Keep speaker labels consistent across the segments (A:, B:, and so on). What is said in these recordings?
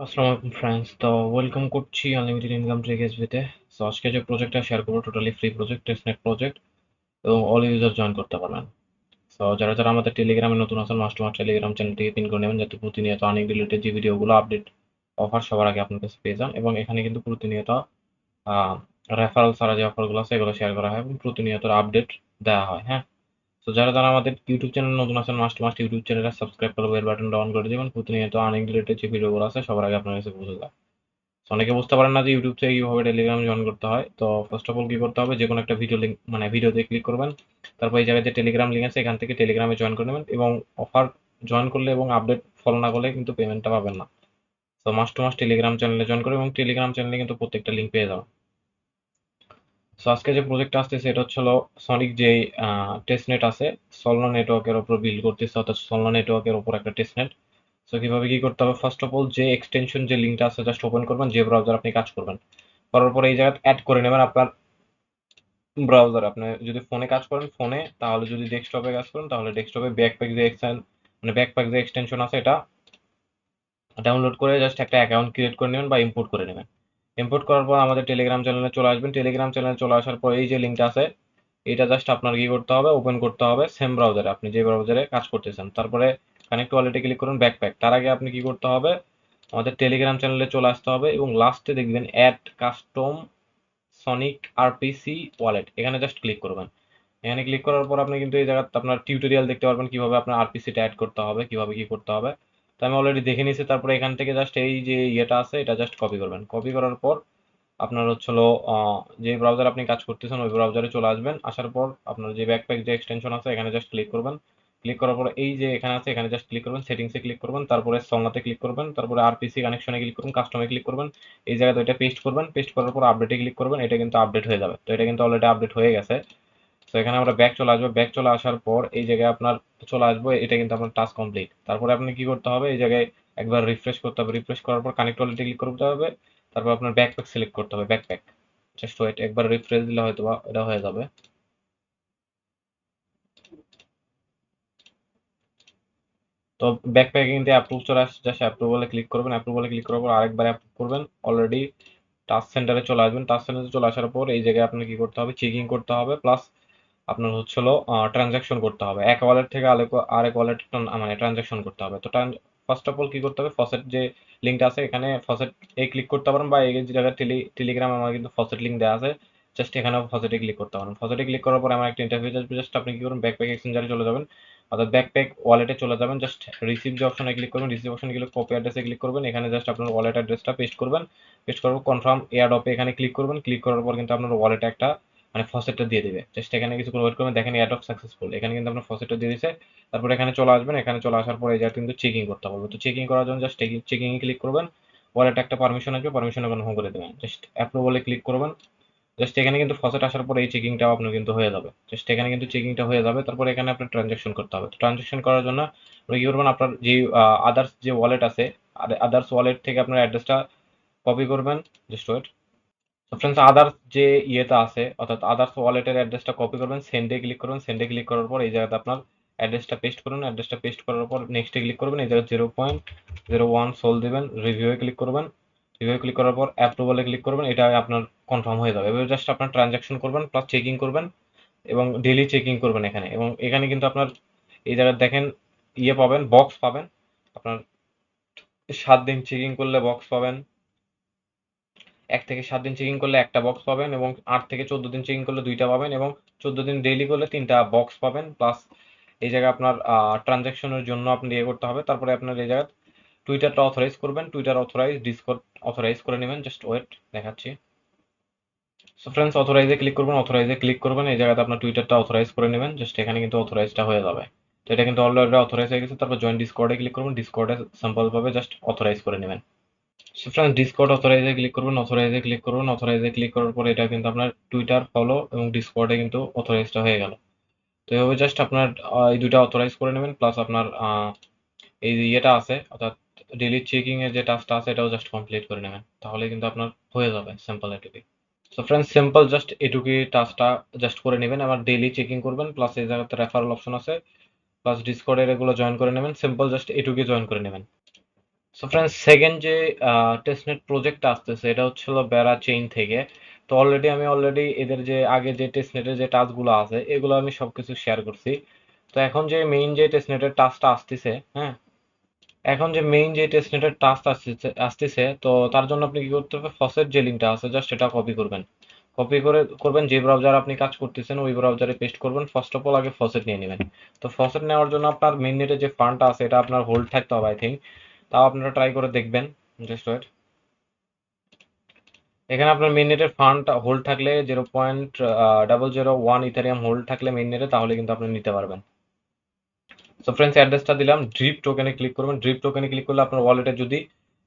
A: আসসালামু আলাইকুম ফ্রেন্ডস। তো ওয়েলকাম করছি আনলিমিটেড ইনকাম ট্রিক এসবিতে। সো আজকে যে প্রজেক্টটা শেয়ার করবো totally free project, testnet project, এবং অল ইউজার জয়েন করতে পারবেন। সো যারা যারা আমাদের টেলিগ্রামে নতুন আছেন, মাস্ট টেলিগ্রাম চ্যানেলটিকে পিন করে নেবেন, যাতে প্রতিনিয়ত আর্নিং রিলেটেড যে ভিডিওগুলো আপডেট অফার সবার আগে আপনার কাছে পেয়ে যান। এবং এখানে কিন্তু প্রতিনিয়ত রেফারেল ছাড়া যে অফারগুলো আছে এগুলো শেয়ার করা হয় এবং প্রতিনিয়ত আপডেট দেওয়া হয়। হ্যাঁ, তো যারা যারা আমাদের ইউটিউব চ্যানেল নতুন আছেন, মাস্ট ইউটিউব চ্যানেলটা সাবস্ক্রাইব করে বেল বাটনটা অন করে দেবেন, প্রতিনিয়ত আর্নিং রিলেটেড যে ভিডিওগুলো আছে সবার আগে আপনার কাছে পৌঁছে যায়। তো অনেকে বুঝতে পারেন না যে ইউটিউব থেকে কিভাবে টেলিগ্রাম জয়েন করতে হয়। তো ফার্স্ট অফ অল কি করতে হবে, যে কোনো একটা ভিডিও লিঙ্ক মানে ভিডিওতে ক্লিক করবেন, তারপর এই জায়গায় যে টেলিগ্রাম লিঙ্ক আছে এখান থেকে টেলিগ্রামে জয়েন করে নেবেন। এবং অফার জয়েন করলে এবং আপডেট ফলো না করলে কিন্তু পেমেন্টটা পাবেন না। তো মাস্ট টেলিগ্রাম চ্যানেলে জয়েন করে এবং টেলিগ্রাম চ্যানেলে কিন্তু প্রত্যেকটা লিঙ্ক পেয়ে যাবেন। সো আজকে যে প্রজেক্টটা আসতেছে এটা হচ্ছে হলো সনিক যে টেস্টনেট আছে, সলনা নেটওয়ার্কের উপর বিল্ড করতেছে, অর্থাৎ সলনা নেটওয়ার্কের উপর একটা টেস্টনেট। সো কিভাবে কি করতে হবে, ফার্স্ট অফ অল যে এক্সটেনশন যে লিঙ্কটা আছে জাস্ট ওপেন করবেন, যে ব্রাউজার আপনি কাজ করবেন, করার পরে এই জায়গায় অ্যাড করে নেবেন আপনার ব্রাউজার। আপনি যদি ফোনে কাজ করেন ফোনে, তাহলে যদি ডেস্কটপে কাজ করেন তাহলে ডেস্কটপে ব্যাকপ্যাক যে ব্যাকপ্যাক যে এক্সটেনশন আছে এটা ডাউনলোড করে জাস্ট একটা অ্যাকাউন্ট ক্রিয়েট করে নেবেন বা ইম্পোর্ট করে নেবেন। ইম্পোর্ট করার পর আমাদের টেলিগ্রাম চ্যানেলে চলে আসবেন। টেলিগ্রাম চ্যানেলে চলে আসার পর এই যে লিঙ্কটা আছে এটা জাস্ট আপনার কি করতে হবে, ওপেন করতে হবে সেম ব্রাউজারে, আপনি যে ব্রাউজারে কাজ করতেছেন। তারপরে কানেক্ট ওয়ালেটে ক্লিক করুন, ব্যাকপ্যাক। তার আগে আপনি কি করতে হবে, আমাদের টেলিগ্রাম চ্যানেলে চলে আসতে হবে এবং লাস্টে দেখবেন add custom Sonic RPC wallet, এখানে জাস্ট ক্লিক করবেন। এখানে ক্লিক করার পর আপনি কিন্তু এই জায়গাতে আপনার টিউটোরিয়াল দেখতে পারবেন কিভাবে আপনার আরপিসিটা অ্যাড করতে হবে, কিভাবে কি করতে হবে। তো আমি অলরেডি দেখে নিয়েছি। তারপরে এখান থেকে জাস্ট এই যে ইয়েটা আছে এটা জাস্ট কপি করবেন। কপি করার পর আপনার হচ্ছে হলো যে ব্রাউজার আপনি কাজ করতেছেন ওই ব্রাউজারে চলে আসবেন। আসার পর আপনার যে ব্যাকপ্যাক যে এক্সটেনশন আছে এখানে জাস্ট ক্লিক করবেন। ক্লিক করার পর এই যে এখানে আছে এখানে জাস্ট ক্লিক করবেন, সেটিংসে ক্লিক করবেন, তারপরে সলনাতে ক্লিক করবেন, তারপরে আরপিসি কানেকশনে ক্লিক করবেন, কাস্টমে ক্লিক করবেন। এই জায়গাতে ওইটা পেস্ট করবেন, পেস্ট করার পর আপডেটে ক্লিক করবেন। এটা কিন্তু আপডেট হয়ে যাবে। তো এটা কিন্তু অলরেডি আপডেট হয়ে গেছে। তো এখানে আমরা ব্যাক চলে আসবো। ব্যাক চলে আসার পর এই জায়গায় আপনার চলে আসবো, এটা কিন্তু আপনার টাস্ক কমপ্লিট। তারপরে আপনি কি করতে হবে, এই জায়গায় একবার রিফ্রেশ করতে হবে। রিফ্রেশ করার পর কানেক্ট ওয়ালেটে ক্লিক করতে হবে। তারপর আপনার ব্যাকপ্যাক সিলেক্ট করতে হবে, ব্যাকপ্যাক। জাস্ট ওয়েট, একবার রিফ্রেশ দিলে হয়তো বা এটা হয়ে যাবে। তো ব্যাকপ্যাকে কিন্তু অ্যাপ্রুভ চলে আসছে, জাস্ট অ্যাপ্রুভালে ক্লিক করবেন। অ্যাপ্রুভালে ক্লিক করার পর আরেকবার অ্যাপ্রুভ করবেন। অলরেডি টাস্ক সেন্টারে চলে আসবেন। টাস্ক সেন্টারে চলে আসার পর এই জায়গায় আপনার কি করতে হবে, চেকিং করতে হবে, প্লাস আপনার হচ্ছে হলো ট্রানজাকশন করতে হবে। এক ওয়ালেট থেকে আরেক ওয়ালেট মানে ট্রানজাকশন করতে হবে। তো ফার্স্ট অফ অল কি করতে হবে, ফসেট যে লিঙ্কটা আছে এখানে ফসেট এ ক্লিক করতে পারেন, বা এই যে জায়গায় টেলিগ্রাম আমার কিন্তু ফসেট লিঙ্ক দেওয়া আছে, জাস্ট এখানে ফসেটে ক্লিক করতে পারেন। ফসেটে ক্লিক করার পর আমার একটা ইন্টারফেস আসবে, জাস্ট আপনি কি করবেন, ব্যাকপ্যাক এক্সচেঞ্জারে চলে যাবেন, অর্থাৎ ব্যাকপ্যাক ওয়ালেটে চলে যাবেন। জাস্ট রিসিভ যে অপশনে ক্লিক করবেন, রিসিভ অপশনে ক্লিক কপি অ্যাড্রেসে ক্লিক করবেন, এখানে জাস্ট আপনার ওয়ালেট অ্যাড্রেসটা পেস্ট করবেন। পেস্ট করার পর কনফার্ম এয়ারড্রপে এখানে ক্লিক করবেন। ক্লিক করার পর কিন্তু আপনার ওয়ালেটে একটা মানে ফসেটটা দিয়ে দিবে। জাস্ট এখানে কিছুক্ষণ ওয়েট করবেন, দেখেন এয়ারড্রপ সাকসেসফুল, এখানে কিন্তু আপনার ফসেটটা দিয়ে দিছে। তারপর এখানে চলে আসবেন। এখানে চলে আসার পর এই জায়গায় কিন্তু চেকিং করতে হবে। তো চেকিং করার জন্য জাস্ট চেকিং এ ক্লিক করবেন। ওয়ালেটে একটা পারমিশন আসবে, পারমিশনে কনফার্ম করে দেবেন। জাস্ট অ্যাপ্রুভালে ক্লিক করবেন। জাস্ট এখানে কিন্তু ফসেট আসার পর এই চেকিংটাও আপনার কিন্তু হয়ে যাবে। জাস্ট এখানে কিন্তু চেকিংটা হয়ে যাবে। তারপর এখানে আপনার ট্রানজাকশন করতে হবে। তো ট্রানজাকশন করার জন্য আপনি কি করবেন, আপনার যে আদার্স যে ওয়ালেট আছে, আদার্স ওয়ালেট থেকে আপনার অ্যাড্রেসটা কপি করবেন। Just wait. তো ফ্রেন্ডস, আদার্স যে ইয়েটা আছে অর্থাৎ আদার্স ওয়ালেটের অ্যাড্রেসটা কপি করবেন, সেন্ডে ক্লিক করবেন। সেন্ডে ক্লিক করার পর এই জায়গাতে আপনার অ্যাড্রেসটা পেস্ট করুন। অ্যাড্রেসটা পেস্ট করার পর নেক্সটে ক্লিক করবেন। এই জায়গায় 0.01 সোল দিবেন। রিভিউয়ে ক্লিক করবেন। রিভিউ ক্লিক করার পর অ্যাপ্রুভালে ক্লিক করবেন। এটা আপনার কনফার্ম হয়ে যাবে। এবার জাস্ট আপনার ট্রানজাকশন করবেন প্লাস চেকিং করবেন এবং ডেইলি চেকিং করবেন এখানে। এবং এখানে কিন্তু আপনার এই জায়গায় দেখেন ইয়ে পাবেন, বক্স পাবেন। আপনার 7 দিন চেকিং করলে বক্স পাবেন, 1 থেকে 7 দিন চেকিং করলে একটা বক্স পাবেন, এবং 8 থেকে 14 দিন চেকিং করলে দুইটা পাবেন, এবং 14 দিন ডেইলি করলে তিনটা বক্স পাবেন। প্লাস এই জায়গায় আপনার ট্রানজাকশনের জন্য আপনি ইয়ে করতে হবে। তারপরে আপনার এই জায়গায় টুইটারটা অথরাইজ করবেন, টুইটার অথরাইজ, ডিসকর্ড অথরাইজ করে নেবেন। জাস্ট ওয়েট, দেখাচ্ছি। সো ফ্রেন্ডস, অথরাইজে ক্লিক করবেন। অথরাইজে ক্লিক করবেন, এই জায়গাতে আপনার টুইটারটা অথরাইজ করে নেবেন। জাস্ট এখানে কিন্তু অথরাইজটা হয়ে যাবে। তো এটা কিন্তু অলরেডি অথরাইজ হয়ে গেছে। তারপর জয়েন ডিসকর্ডে ক্লিক করবেন। ডিসকর্ডে সিম্পল ভাবে জাস্ট অথরাইজ করে নেবেন। ফ্রেন্ডস, ডিসকর্ড অথরাইজে ক্লিক করবেন। অথরাইজে ক্লিক করবেন। অথরাইজে ক্লিক করার পরে এটা কিন্তু আপনার টুইটার ফলো এবং ডিসকর্ডে কিন্তু অথরাইজটা হয়ে গেল। তো এভাবে জাস্ট আপনার এই দুইটা অথরাইজ করে নেবেন, প্লাস আপনার এই যে ইয়েটা আছে অর্থাৎ ডেইলি চেকিং এর যে টাস্কটা আছে এটাও জাস্ট কমপ্লিট করে নেবেন, তাহলে কিন্তু আপনার হয়ে যাবে সিম্পল এটুকুই। সো ফ্রেন্ডস, সিম্পল জাস্ট এটুকুই টাস্কটা জাস্ট করে নেবেন। আবার ডেইলি চেকিং করবেন, প্লাস এই জায়গাতে রেফারেল অপশন আছে, প্লাস ডিসকর্ডের এগুলো জয়েন করে নেবেন। সিম্পল জাস্ট এটুকুই জয়েন করে নেবেন। সো ফ্রেন্ডস, সেকেন্ড যে টেস্টনেট প্রজেক্ট আসতেছে এটা হচ্ছিল বেড়া চেইন থেকে। তো অলরেডি এদের যে আগে যে টেস্টনেটের যে টাস্কগুলো আছে এগুলো আমি সবকিছু শেয়ার করছি। তো এখন যে মেইন যে টেস্টনেটের টাস্কটা আসতেছে, হ্যাঁ, এখন যে মেইন যে টেস্টনেটের টাস্ক আসতেছে তো তার জন্য আপনি কি করতে হবে, ফসেট যে লিঙ্কটা আছে জাস্ট সেটা কপি করবেন। কপি করে করবেন যে ব্রাউজার আপনি কাজ করতেছেন ওই ব্রাউজারে পেস্ট করবেন। ফার্স্ট অফ অল আগে ফসেট নিয়ে নেবেন। তো ফসেট নেওয়ার জন্য আপনার মেইন নেটে যে ফান্ডটা আছে এটা আপনার হোল্ড থাকতে হবে আই থিঙ্ক। তাও আপনারা ট্রাই করে দেখবেন। Just wait. এখানে আপনার মেইন নেটের ফান্ড হোল্ড থাকলে 0.001 ইথারিয়াম হোল্ড থাকলে মেইন নেটে, তাহলে কিন্তু আপনি নিতে পারবেন। সো ফ্রেন্ডস, অ্যাড্রেসটা দিলাম, ড্রিপ টোকেনে ক্লিক করবেন। ড্রিপ টোকেনে ক্লিক করলে আপনার ওয়ালেটে যদি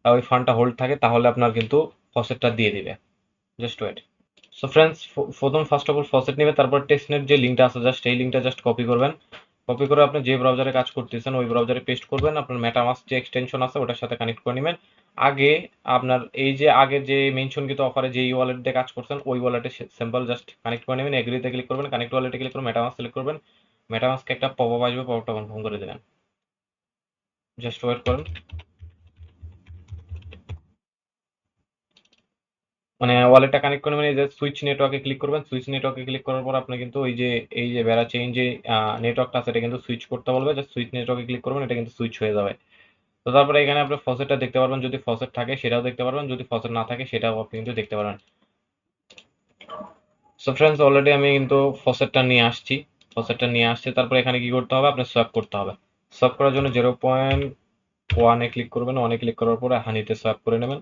A: ওই ফান্ডটা হোল্ড থাকে তাহলে আপনার কিন্তু ফসেটটা দিয়ে দিবে। Just wait. So friends, first of all faucet নেবে, তারপর টেস্টনেট যে লিঙ্কটা আছে জাস্ট এই লিঙ্কটা জাস্ট কপি করবেন। কপি করে আপনি যে ব্রাউজারে কাজ করতেছেন ওই ব্রাউজারে পেস্ট করবেন। আপনার মেটামাস্ক যে এক্সটেনশন আছে ওটার সাথে কানেক্ট করে নেবেন। আগে আপনার এই যে আগের যে মেনশনকৃত অফারে যে ওয়ালেট দিয়ে কাজ করছেন ওই ওয়ালেটে সিম্পল জাস্ট কানেক্ট করে নেবেন। এগ্রিতে ক্লিক করবেন, কানেক্ট ওয়ালেটে ক্লিক করে মেটামাস্ক সিলেক্ট করবেন। মেটামাস্কে একটা পপআপ আসবে, পপআপটা কনফার্ম করে দেবেন। জাস্ট ওয়েট করেন। মানে ওয়ালেটটা কানেক্ট করে মানে যে সুইচ নেটওয়ার্কে ক্লিক করবেন। সুইচ নেটওয়ার্কে ক্লিক করার পর আপনি কিন্তু ওই যে এই যে বেড়া চেইন যে নেটওয়ার্কটা আছে এটা কিন্তু সুইচ করতে বলবে। জাস্ট সুইচ নেটওয়ার্কে ক্লিক করবেন, এটা কিন্তু সুইচ হয়ে যাবে। তো তারপরে এখানে আপনি ফসেটটা দেখতে পারবেন, যদি ফসেট থাকে সেটাও দেখতে পারবেন, যদি ফসেট না থাকে সেটাও আপনি কিন্তু দেখতে পারবেন। সো ফ্রেন্ডস, অলরেডি আমি কিন্তু ফসেটটা নিয়ে আসছি। তারপরে এখানে কি করতে হবে, আপনার সোয়াপ করতে হবে। সোয়াপ করার জন্য 0.1-এ ক্লিক করবেন। 1-এ ক্লিক করার পরে হানিতে সোয়াপ করে নেবেন।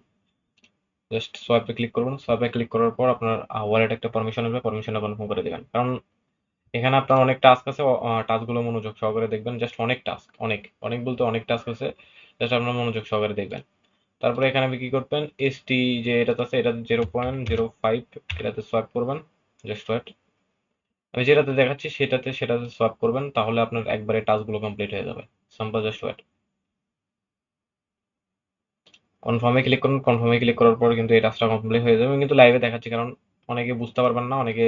A: জাস্ট সোয়াপে ক্লিক করবেন। সোয়াপে ক্লিক করার পর আপনার ওয়ালেট একটা পারমিশন আসবে, পারমিশনটা কনফার্ম করে দেবেন। কারণ এখানে আপনার অনেক টাস্ক আছে, টাস্কগুলো মনোযোগ সহকারে দেখবেন। জাস্ট অনেক টাস্ক, অনেক অনেক বলতে অনেক টাস্ক আছে, জাস্ট আপনার মনোযোগ সহকারে দেখবেন। তারপরে এখানে আপনি কি করবেন, এসটি যে এটাতে আছে এটা 0.05 এটাতে সোয়াপ করবেন। Just wait. আমি যেটাতে দেখাচ্ছি সেটাতে সোয়াপ করবেন, তাহলে আপনার একবারে টাস্কগুলো কমপ্লিট হয়ে যাবে। Simple, just wait. কনফার্মে ক্লিক করুন। কনফার্মে ক্লিক করার পর কিন্তু এই টাস্কটা কমপ্লিট হয়ে যাবে। আমি কিন্তু লাইভে দেখাচ্ছি কারণ অনেকে বুঝতে পারবেন না, অনেকে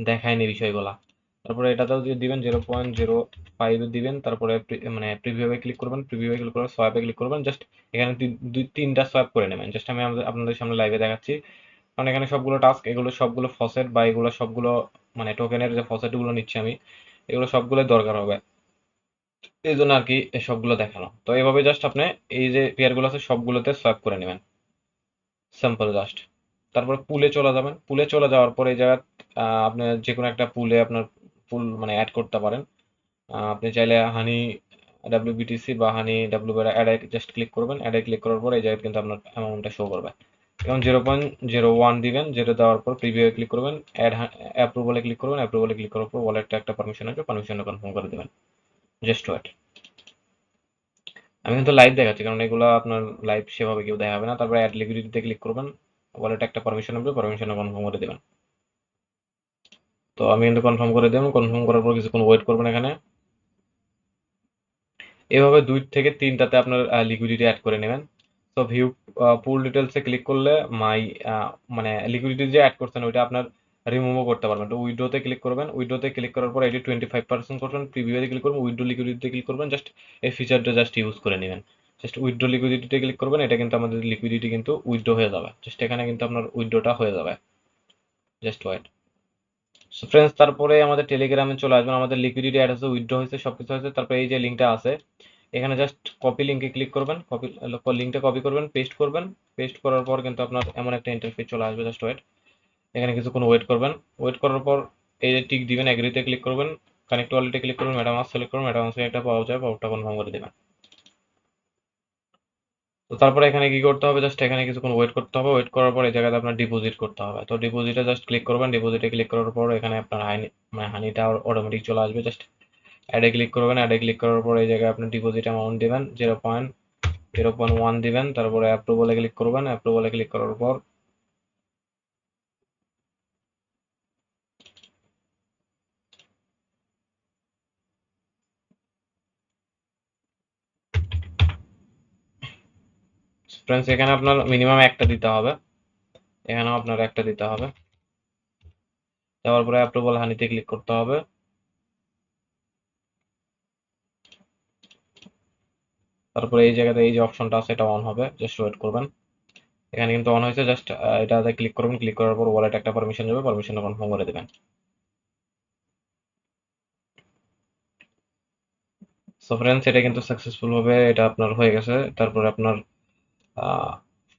A: দেখায়নি বিষয়গুলা। তারপরে এটাতেও দিয়ে দিবেন 0.05 দিবেন। তারপরে মানে প্রিভিউয়ে ক্লিক করবেন। প্রিভিউয়ে ক্লিক করে সোয়াপে ক্লিক করবেন। জাস্ট এখানে দুই তিনটা সোয়াপ করে নেবেন। জাস্ট আমি আপনাদের সামনে লাইভে দেখাচ্ছি। কারণ এখানে সবগুলো টাস্ক, এগুলো সবগুলো ফসেট বা এগুলো সবগুলো মানে টোকেনের যে ফসেট গুলো নিচ্ছি আমি, এগুলো সবগুলো দরকার হবে। এই জন্য আর কি সবগুলো দেখানো। তো এইভাবে জাস্ট আপনি এই যে পেয়ার গুলো আছে সবগুলোতে সোয়াপ করে নেবেন। Simple, just. তারপর পুলে চলে যাবেন। পুলে চলে যাওয়ার পর এই জায়গায় আপনি যে কোনো একটা পুলে আপনার পুল মানে অ্যাড করতে পারেন। আপনি চাইলে হানি ডাব্লিউবিটিসি বা হানি ডাব্লিউ অ্যাডে জাস্ট ক্লিক করবেন। অ্যাডে ক্লিক করার পর এই জায়গায় কিন্তু আপনার অ্যামাউন্টটা শো করবে। এবং 0.01 দিবেন। যেটা দেওয়ার পর প্রিভিউ ক্লিক করবেন। অ্যাপ্রুভালে ক্লিক করবেন। অ্যাপ্রুভালে ক্লিক করার পর ওয়ালেটটা একটা পারমিশন আসবে, পারমিশনটা কনফার্ম করে দেবেন। Just wait. আমি কিন্তু লাইভ দেখাচ্ছি কারণ এগুলো আপনার লাইভ সেভাবে কেউ দেখাবে না। তারপরে অ্যাড লিকুইডিটিতে ক্লিক করবেন। ওয়ালেটে একটা পারমিশন আসবে, পারমিশনটা কনফার্ম করে দেবেন। তো আমি কিন্তু কনফার্ম করে দেবো। কনফার্ম করার পর কিছুক্ষণ ওয়েট করবেন এখানে। এভাবে 2 থেকে 3টাতে আপনার লিকুইডিটি অ্যাড করে নেবেন। তো ভিউ পুল ডিটেলসে ক্লিক করলে মাই মানে লিকুইডিটি যে অ্যাড করছেন ওইটা আপনার রিমুভও করতে পারবেন। তো উইড্রোতে ক্লিক করবেন। উইড্রোতে ক্লিক করার পর এটি 25% করবেন। প্রিভিউতে ক্লিক করবেন, উইড্রো লিকুইডিটিতে ক্লিক করবেন। জাস্ট এই ফিচারটা জাস্ট ইউজ করে নেবেন। জাস্ট উইড্রো লিকুইডিটিতে ক্লিক করবেন। এটা কিন্তু আমাদের লিকুইডিটি কিন্তু উইড্রো হয়ে যাবে। জাস্ট এখানে কিন্তু আপনার উইড্রোটা হয়ে যাবে। Just wait. সো ফ্রেন্ডস, তারপরে আমাদের টেলিগ্রামে চলে আসবেন। আমাদের লিকুইডিটি অ্যাড হয়েছে, উইথড্র হয়েছে, সবকিছু হয়েছে। তারপরে এই যে লিঙ্কটা আছে এখানে জাস্ট কপি লিঙ্কে ক্লিক করবেন। লিঙ্কটা কপি করবেন, পেস্ট করবেন। পেস্ট করার পর কিন্তু আপনার এমন একটা ইন্টারফেস চলে আসবে। Just wait. এখানে কিছুক্ষণ ওয়েট করবেন। ওয়েট করার পর এই যে টিক দিবেন, এগ্রিতে ক্লিক করবেন। কানেক্ট ওয়ালেটে ক্লিক করবেন, মেটামাস্ক সিলেক্ট করবেন। মেটামাস্কে একটা পাওয়া যায়, পাওয়ারটা কনফার্ম করে দেবেন। তো তারপরে এখানে কি করতে হবে, জাস্ট এখানে কিছুক্ষণ ওয়েট করতে হবে। ওয়েট করার পর এই জায়গাতে আপনার ডিপোজিট করতে হবে। তো ডিপোজিটে জাস্ট ক্লিক করবেন। ডিপোজিটে ক্লিক করার পর এখানে আপনার মানে হানিটা অটোমেটিক চলে আসবে। জাস্ট অ্যাডে ক্লিক করবেন। অ্যাডে ক্লিক করার পর এই জায়গায় আপনি ডিপোজিট অ্যামাউন্ট দিবেন 0.1 দিবেন। তারপরে অ্যাপ্রুভালে ক্লিক করবেন। অ্যাপ্রুভালে ক্লিক করার পর ফ্রেন্ডস এখানে আপনার মিনিমাম একটা দিতে হবে। এখানেও আপনার একটা দিতে হবে। দেওয়ার পরে অ্যাপ্রুভাল হানিতে ক্লিক করতে হবে। তারপরে এই জায়গাতে এই যে অপশনটা আছে এটা অন হবে, জাস্ট ওয়েট করবেন। এখানে কিন্তু অন হয়েছে, জাস্ট এটাতে ক্লিক করবেন, ক্লিক করার পর ওয়ালেট একটা পারমিশন যাবে, পারমিশনটা কনফার্ম করে দেবেন। সো ফ্রেন্ডস, এটা কিন্তু সাকসেসফুল ভাবে এটা আপনার হয়ে গেছে। তারপরে আপনার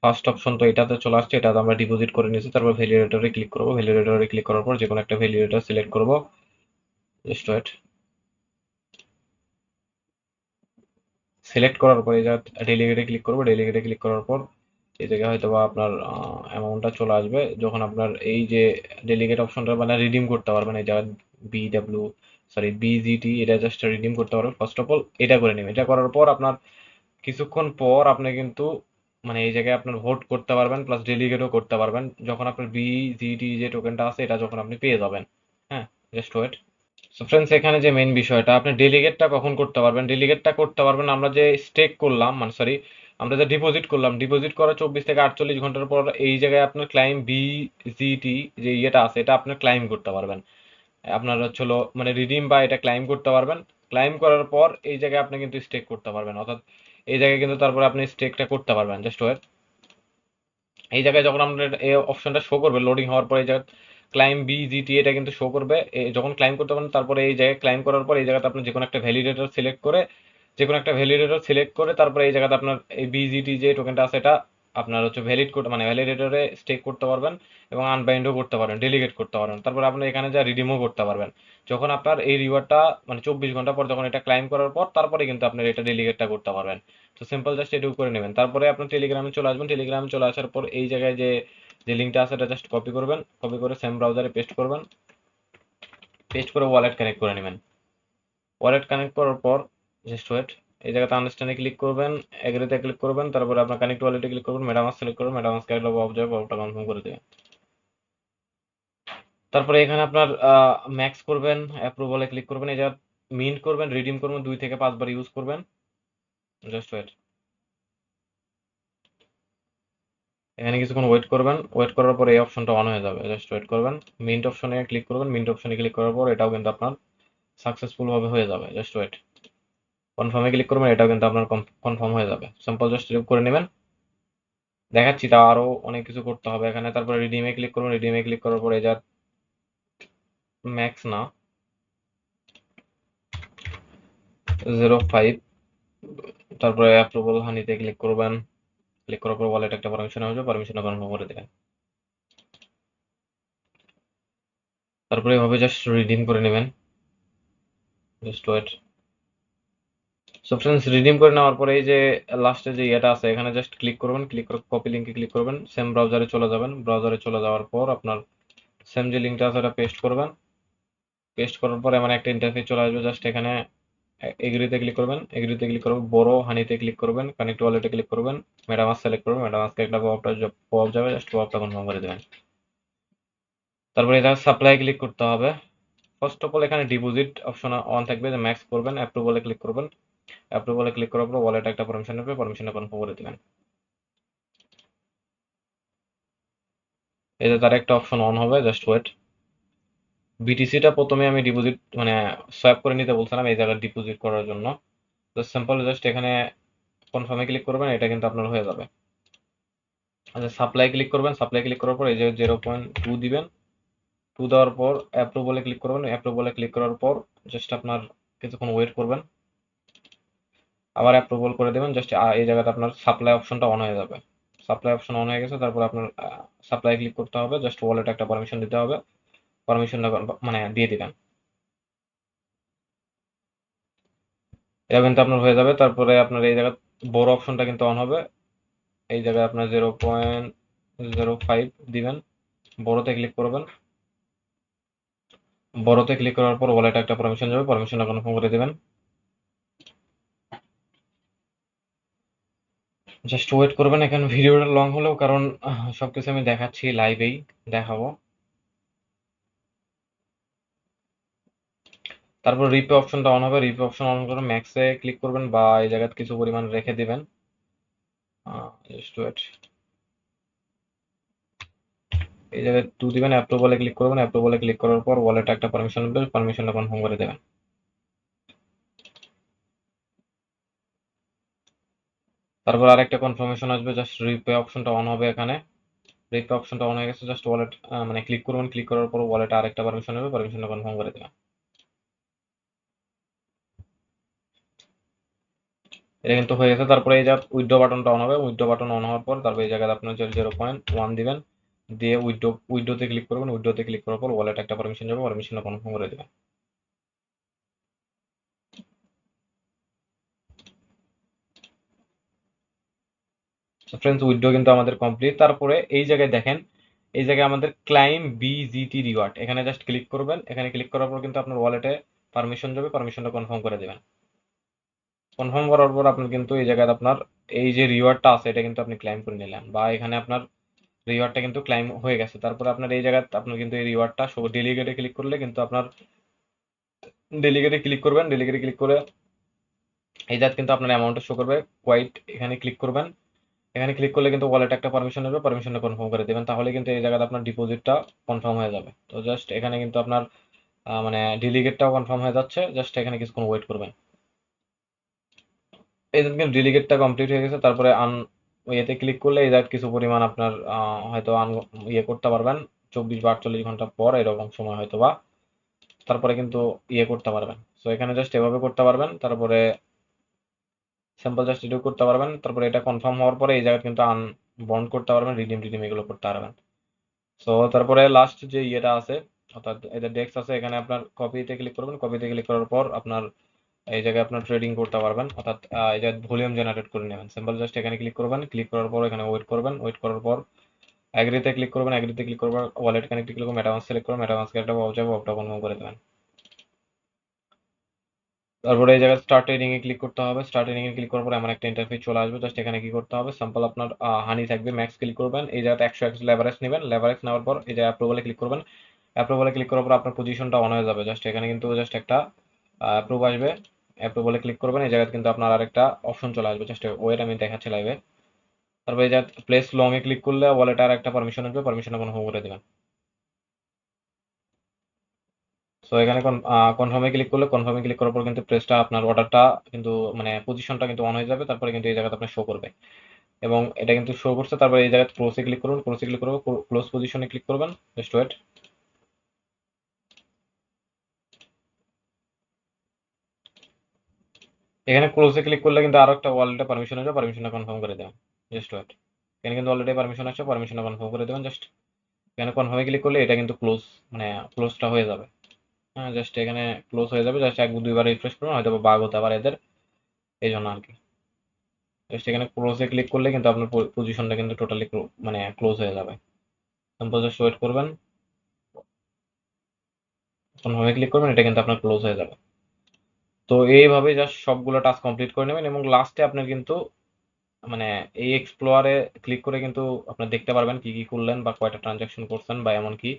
A: ফার্স্ট অপশন তো এটাতে চলে আসছে, এটাতে আমরা ডিপোজিট করে নিয়েছি। তারপর ভ্যালিডেটরে ক্লিক করবো, ভ্যালিডেটরে ক্লিক করার পর যে কোনো একটা ভ্যালিডেটর সিলেক্ট করবো, জাস্ট ওয়েট। সিলেক্ট করার পর এই যে ডেলিগেটে ক্লিক করবো, ডেলিগেটে ক্লিক করার পর এই জায়গায় হয়তো বা আপনার অ্যামাউন্টটা চলে আসবে। যখন আপনার এই যে ডেলিগেট অপশনটা মানে রিডিম করতে পারবেন, এই জায়গায় বিজিটি, এটা জাস্ট রিডিম করতে পারবেন। ফার্স্ট অফ অল এটা করে নেবেন। এটা করার পর আপনার কিছুক্ষণ পর আপনি কিন্তু মানে এই জায়গায় আপনার ভোট করতে পারবেন, প্লাস ডেলিগেটও করতে পারবেন, যখন আপনার বিজিটি যে টোকেনটা আছে এটা যখন আপনি পেয়ে যাবেন। হ্যাঁ, জাস্ট ওয়েট। সো ফ্রেন্ডস, এখানে যে মেইন বিষয়টা, আপনি ডেলিগেটটা কখন করতে পারবেন? ডেলিগেটটা করতে পারবেন আমরা যে স্টেক করলাম, মানে সরি, আমরা যে ডিপোজিট করলাম, ডিপোজিট করার 24 থেকে 48 ঘন্টার পর এই জায়গায় আপনার ক্লাইম বিজিটি যে ইয়েটা আছে এটা আপনার ক্লাইম করতে পারবেন। আপনার হচ্ছে হলো মানে রিডিম বা এটা ক্লাইম করতে পারবেন। ক্লাইম করার পর এই জায়গায় আপনি কিন্তু স্টেক করতে পারবেন, অর্থাৎ এই জায়গায় কিন্তু তারপরে আপনি স্টেকটা করতে পারবেন। Just wait. এই জায়গায় যখন আপনার এই অপশনটা শো করবে লোডিং হওয়ার পর, এই জায়গায় ক্লাইম বিজিটি এটা কিন্তু শো করবে। যখন ক্লাইম করতে পারেন তারপরে এই জায়গায় ক্লাইম করার পর এই জায়গাতে আপনি যে কোনো একটা ভ্যালিডেটর সিলেক্ট করে, যে কোনো একটা ভ্যালিডেটর সিলেক্ট করে তারপরে এই জায়গাতে আপনার এই বিজিটি যে টোকেনটা আছে এটা আপনার হচ্ছে ভ্যালিড করতে মানে ভ্যালিডেটরে স্টেক করতে পারবেন এবং আনবাইন্ডও করতে পারেন, ডেলিগেট করতে পারবেন। তারপর আপনি এখানে যা রিডিমও করতে পারবেন যখন আপনার এই রিওয়ার্ডটা মানে 24 ঘন্টা পর যখন এটা ক্লাইম করার পর তারপরে কিন্তু আপনার এটা ডেলিগেটটা করতে পারবেন। তো সিম্পল জাস্ট এটুকু করে নেবেন। তারপরে আপনার টেলিগ্রামে চলে আসবেন, টেলিগ্রামে চলে আসার পর এই জায়গায় যে যে লিঙ্কটা আছে এটা জাস্ট কপি করবেন, কপি করে সেম ব্রাউজারে পেস্ট করবেন, পেস্ট করে ওয়ালেট কানেক্ট করে নেবেন। ওয়ালেট কানেক্ট করার পর জাস্ট ওয়েট, এই জায়গাতে আন্ডারস্ট্যান্ডে ক্লিক করবেন, এগ্রিতে ক্লিক করবেন, তারপরে আপনার কানেক্ট ওয়ালেটে ক্লিক করবেন, মেটামাস্ক সিলেক্ট করবেন, মেটামাস্ক একটা পপ যাবে, পপটা কনফার্ম করে দেবেন। তারপরে এখানে আপনার ম্যাক্স করবেন, অ্যাপ্রুভালে ক্লিক করবেন, এই জায়গা মিন্ট করবেন, রিডিম করবেন, 2 থেকে 5 বার ইউজ করবেন। Just wait. এখানে কিছুক্ষণ ওয়েট করবেন, ওয়েট করার পর এই অপশনটা অন হয়ে যাবে, জাস্ট ওয়েট করবেন। মিন্ট অপশনে ক্লিক করবেন, মিন্ট অপশনে ক্লিক করার পর এটাও কিন্তু আপনার সাকসেসফুল ভাবে হয়ে যাবে, জাস্ট ওয়েট। কনফার্মে ক্লিক করবেন, এটাও কিন্তু আপনার কনফার্ম হয়ে যাবে। সিম্পল জাস্ট রিড করে নেবেন। দেখাচ্ছি, তা আরো অনেক কিছু করতে হবে এখানে। তারপরে রিডিমে ক্লিক করবেন, রিডিমে ক্লিক করার পর এই যা ম্যাক্স না 05, তারপরে অ্যাপ্রুভাল হানিতে ক্লিক করবেন, ক্লিক করার পর ওয়ালেট একটা পারমিশন আসবে, পারমিশনটা কনফার্ম করে দেবেন। তারপরে এভাবে জাস্ট রিডিম করে নেবেন, just wait. So friends, redeem করে নেওয়ার পরে এই যে লাস্টে যে ইয়েটা আছে এখানে জাস্ট ক্লিক করবেন, ক্লিক করে কপি লিঙ্কে ক্লিক করবেন, সেম ব্রাউজারে চলে যাবেন, ব্রাউজারে চলে যাওয়ার পর আপনার সেম যে লিঙ্কটা আছে ওটা পেস্ট করবেন, পেস্ট করার পর এমন একটা ইন্টারফেস চলে আসবে, জাস্ট এখানে এগ্রিতে ক্লিক করবেন, এগ্রিতে ক্লিক করবেন, বড় হানিতে ক্লিক করবেন, কানেক্ট ওয়ালেটে ক্লিক করবেন, মেটামাস্ক সিলেক্ট করবেন, মেটামাস্কে একটা পপ যাবে, জাস্ট পপটা কনফার্ম করে দেবেন। তারপরে এটা সাপ্লাই ক্লিক করতে হবে। ফার্স্ট অফ অল এখানে ডিপোজিট অপশন অন থাকবে, যে ম্যাক্স করবেন, অ্যাপ্রুভালে ক্লিক করবেন, অ্যাপ্রুভালে ক্লিক করার পর ওয়ালেট একটা পারমিশন নেবে, পারমিশনটা কনফার্ম করে দেবেন। এই যে তার একটা অপশন অন হবে, জাস্ট ওয়েট। বিটিসিটা প্রথমে আমি ডিপোজিট মানে সোয়াপ করে নিতে বলছিলাম এই জায়গায় ডিপোজিট করার জন্য। তো সিম্পল জাস্ট এখানে কনফার্মে ক্লিক করবেন, এটা কিন্তু আপনার হয়ে যাবে। আচ্ছা, সাপ্লাই ক্লিক করবেন, সাপ্লাই ক্লিক করার পর এই যে 0.2 দিবেন, 2 দেওয়ার পর অ্যাপ্রুভালে ক্লিক করবেন, অ্যাপ্রুভালে ক্লিক করার পর জাস্ট আপনার কিছুক্ষণ ওয়েট করবেন, আবার অ্যাপ্রুভাল করে দেবেন, জাস্ট এই জায়গাতে আপনার সাপ্লাই অপশনটা অন হয়ে যাবে। সাপ্লাই অপশন অন হয়ে গেছে, তারপর আপনার সাপ্লাই ক্লিক করতে হবে, জাস্ট ওয়ালেট একটা পারমিশন দিতে হবে, পারমিশনটা মানে দিয়ে দিবেন। এটা কিন্তু আপনার হয়ে যাবে। তারপরে আপনার এই জায়গায় বড় অপশনটা কিন্তু অন হবে, এই জায়গায় আপনার 0.05 দিবেন, বড়তে ক্লিক করবেন, বড়তে ক্লিক করার পর ওয়ালেট একটা পারমিশন যাবে, পারমিশনটা কনফার্ম করে দিবেন। জাস্ট ওয়েট করবেন। এখানে ভিডিওটা লং হলেও কারণ সবকিছু আমি দেখাচ্ছি লাইভেই দেখাবো। তারপর রিপে অপশনটা অন হবে, রিপে অপশন অন করে ম্যাক্সে ক্লিক করবেন বা এই জায়গায় কিছু পরিমাণ রেখে দিবেন। Just wait. এই জায়গায় 2 দিবেন, অ্যাপ্রুভালে ক্লিক করবেন, অ্যাপ্রুভালে ক্লিক করার পর ওয়ালেট একটা পারমিশন নেবে, পারমিশনটা কনফার্ম করে দেবেন। তারপর আরেকটা কনফার্মেশন আসবে, জাস্ট রিপে অপশনটা অন হবে। এখানে রিপে অপশনটা অন হয়ে গেছে, জাস্ট ওয়ালেট মানে ক্লিক করবেন, ক্লিক করার পর ওয়ালেটে আরেকটা পারমিশন হবে, পারমিশনটা কনফার্ম করে দেবেন। এটা কিন্তু হয়ে গেছে। তারপরে এই যে উইথড্র বাটনটা অন হবে, উইথড্র বাটন অন হওয়ার পর তারপর এই জায়গায় আপনার 0.1 দিবেন, দিয়ে উইথড্রোতে ক্লিক করবেন। উইথড্রোতে ক্লিক করার পর ওয়ালেট একটা পারমিশন যাবে, পারমিশনটা কনফার্ম করে দেবেন। ফ্রেন্ডস, উইথড্র কিন্তু আমাদের কমপ্লিট। তারপরে এই জায়গায় দেখেন, এই জায়গায় আমাদের ক্লাইম বিজিটি রিওয়ার্ড, এখানে জাস্ট ক্লিক করবেন। এখানে ক্লিক করার পর কিন্তু আপনার ওয়ালেটে পারমিশন যাবে, পারমিশনটা কনফার্ম করে দেবেন। কনফার্ম করার পর আপনার কিন্তু এই জায়গায় আপনার এই যে রিওয়ার্ডটা আছে এটা কিন্তু আপনি ক্লাইম করে নিলেন, বা এখানে আপনার রিওয়ার্ডটা কিন্তু ক্লাইম হয়ে গেছে। তারপরে আপনার এই জায়গায় আপনার কিন্তু এই রিওয়ার্ডটা ডেলিগেটে ক্লিক করলে কিন্তু আপনার ডেলিগেটে ক্লিক করবেন। ডেলিগেটে ক্লিক করে এই জায়গায় কিন্তু আপনার অ্যামাউন্টটা শো করবে কোয়াইট, এখানে ক্লিক করবেন। এখানে ক্লিক করলে কিন্তু ওয়ালেট একটা পারমিশন নেবে, পারমিশনটা কনফার্ম করে দেবেন। তাহলে কিন্তু এই জায়গাতে আপনার ডিপোজিটটা কনফার্ম হয়ে যাবে। তো জাস্ট এখানে কিন্তু আপনার মানে ডেলিগেটটাও কনফার্ম হয়ে যাচ্ছে। জাস্ট এখানে কিছুক্ষণ ওয়েট করবেন। এই যে কিন্তু ডেলিগেটটা কমপ্লিট হয়ে গেছে। তারপরে ইয়েতে ক্লিক করলে এই জায়গায় কিছু পরিমাণ আপনার হয়তো ইয়ে করতে পারবেন 24 বা 48 ঘন্টা পর এরকম সময় হয়তো বা, তারপরে কিন্তু ইয়ে করতে পারবেন। সো এখানে জাস্ট এভাবে করতে পারবেন। তারপরে স্যাম্পল জাস্ট এটুকু করতে পারবেন। তারপরে এটা কনফার্ম হওয়ার পরে এই জায়গায় কিন্তু বন্ড করতে পারবেন, রিডিম এগুলো করতে পারবেন। সো তারপরে লাস্ট যে ইয়েটা আছে, অর্থাৎ এটা ডেস্ক আছে, এখানে আপনার কপিতে ক্লিক করবেন। কপিতে ক্লিক করার পর আপনার এই জায়গায় আপনার ট্রেডিং করতে পারবেন, অর্থাৎ এই যে ভলিউম জেনারেট করে নেবেন। সিম্পল জাস্ট এখানে ক্লিক করবেন। ক্লিক করার পর এখানে ওয়েট করবেন। ওয়েট করার পর অ্যাগ্রিতে ক্লিক করবেন। অ্যাগ্রিতে ক্লিক করবার ওয়ালেট কানেক্ট ক্লিক করবেন, মেটামাস্ক সিলেক্ট করবেন। মেটামাস্কে একটা অফ যাবে, অফটা কনফার্ম করে দেবেন। তারপরে এই জায়গায় স্টার্ট ট্রেডিং এ ক্লিক করতে হবে। স্টার্ট ট্রেডিং এ ক্লিক করার পর এমন একটা ইন্টারফেস চলে আসবে। জাস্ট এখানে কি করতে হবে, সিম্পল আপনার হানি থাকবে, ম্যাক্স ক্লিক করবেন। এই জায়গাতে 100x লেভারেজ নেবেন। লেভারেজ নেওয়ার পর এই যে অ্যাপ্রুভালে ক্লিক করবেন। অ্যাপ্রুভালে ক্লিক করার পর আপনার পজিশনটা অন হয়ে যাবে। জাস্ট এখানে কিন্তু জাস্ট একটা অ্যাপ্রুভ আসবে। অ্যাপ্রুভালে ক্লিক করবেন। এই জায়গায় কিন্তু আপনার আরেকটা অপশন চলে আসবে। জাস্ট ওয়েট, আমি দেখাচ্ছি লাইভে। তারপর এই যে প্লেস লং এ ক্লিক করলে ওয়ালেটে আর একটা পারমিশন আসবে, পারমিশনটা কনফার্ম করে দেবেন। সো এখানে কনফার্মে ক্লিক করলে, কনফার্মে ক্লিক করার পর কিন্তু প্রেসটা আপনার অর্ডারটা কিন্তু মানে পজিশনটা কিন্তু অন হয়ে যাবে। তারপরে কিন্তু এই জায়গাতে আপনার শো করবে, এবং এটা কিন্তু শো করছে। তারপরে এই জায়গায় ক্লোজে ক্লিক করুন। ক্লোজে ক্লিক করবো, ক্লোজ পজিশনে ক্লিক করবেন। Just wait. এখানে ক্লোজে ক্লিক করলে কিন্তু আরো একটা ওয়ালেটে পারমিশন আসবে, পারমিশনটা কনফার্ম করে দেবেন। Just wait. এখানে কিন্তু অলরেডি পারমিশন আসছে, পারমিশনটা কনফার্ম করে দেবেন। জাস্ট এখানে কনফার্মে ক্লিক করলে এটা কিন্তু ক্লোজ, মানে ক্লোজটা হয়ে যাবে। হ্যাঁ, জাস্ট এখানে ক্লোজ হয়ে যাবে। জাস্ট এক দুইবার রিফ্রেশ করুন, হয়তো বাগ হতে পারে এদের, এই জন্য আর কি। জাস্ট এখানে ক্লোজে ক্লিক করলে কিন্তু আপনার পজিশনটা কিন্তু টোটালি মানে ক্লোজ হয়ে যাবে। সিম্পল জাস্ট ওয়েট করবেন, কনফার্মে ক্লিক করবেন, এটা কিন্তু আপনার ক্লোজ হয়ে যাবে। তো এইভাবে জাস্ট সবগুলো টাস্ক কমপ্লিট করে নেবেন, এবং লাস্টে আপনার কিন্তু মানে এই এক্সপ্লোরারে ক্লিক করে কিন্তু আপনার দেখতে পারবেন কি কি করলেন, বা কয়টা ট্রানজাকশন করছেন, বা এমন কি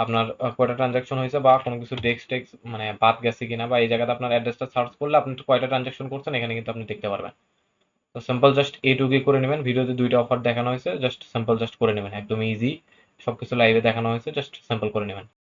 A: আপনার কয়টা ট্রানজাকশন হয়েছে, বা কোনো কিছু টেক্স মানে বাদ গেছে কিনা, বা এই জায়গাতে আপনার অ্যাড্রেসটা সার্চ করলে আপনি কয়টা ট্রানজাকশন করছেন এখানে কিন্তু আপনি দেখতে পারবেন। তো সিম্পল জাস্ট এইটুকুই করে নেবেন। ভিডিওতে দুইটা অফার দেখানো হয়েছে, জাস্ট সিম্পল জাস্ট করে নেবেন, একদম ইজি। সবকিছু লাইভে দেখানো হয়েছে, জাস্ট সিম্পল করে নেবেন।